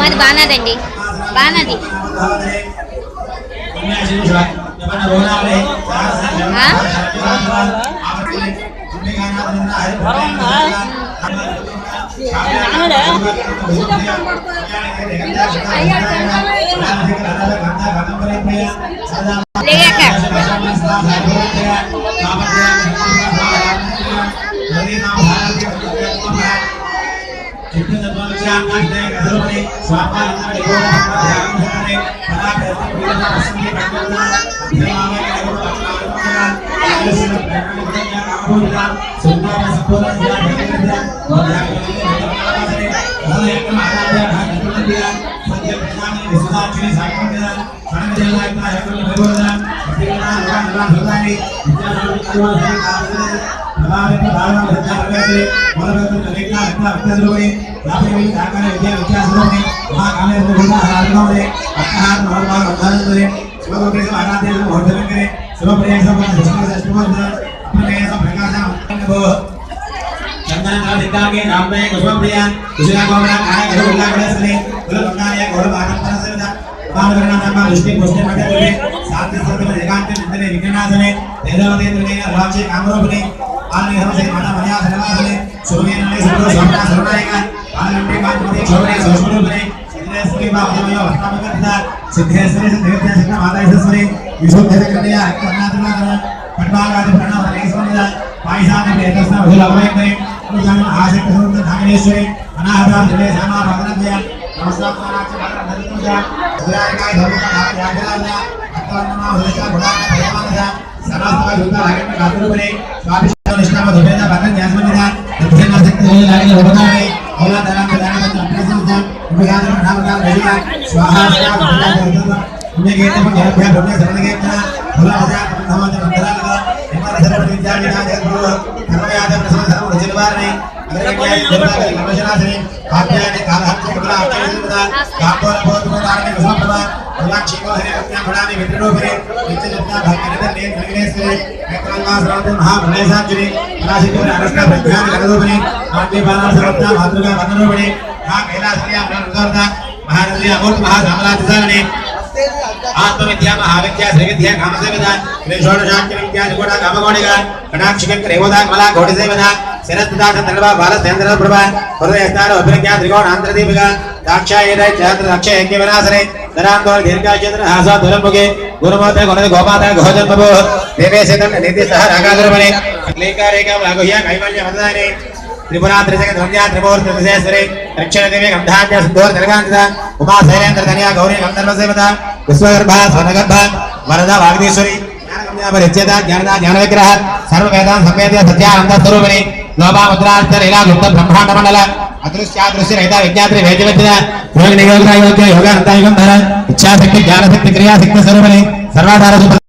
మాది బానాదండి. బానాది. आत्मविद्या महाविद्या श्रीविद्या कामसेविदा श्रीषोडशाक्षर विद्या त्रिकोटा कामकोटिका कटाक्षिकं रेवदा कमला कोटिसेविदा शिरस्थिता चंद्रभा बालचंद्र प्रभा हृदयस्तार अभिज्ञा त्रिकोणांतरदीपिका दाक्षायिरे चैत्र रक्षे यज्ञ विनाशरे दरांतोर दीर्घाक्षेत्र हासा दुरमुखे गुरुमोते गुणदे गोपाता घोजन बभो देवेशेतन निधिसह रागाधुरमणे लेकारेका भागोह्या कैवल्य वदनानि त्रिपुरा त्रिजग द्रव्या त्रिमूर्ति त्रिशेश्वरी रक्षण देवी गंधान्य सिद्धोर निर्गान्विता उमा शैलेन्द्र धनिया गौरी गंधर्व सेवता विश्वगर्भा स्वनगर्भा वरदा वाग्देश्वरी ज्ञानगम्या परिच्ඡेदा ज्ञानदा ज्ञान विग्रह सर्व वेदांत संवेद्य सत्यानंद स्वरूपिणी लोभा मुद्रार्थ लीला गुप्त ब्रह्मांड मंडल अदृश्यादृश्य रहिता विज्ञात्री वेदविद्या योग नियोग योग्य योगानंद युगंधर इच्छा शक्ति ज्ञान शक्ति क्रिया शक्ति स्वरूपिणी सर्वाधार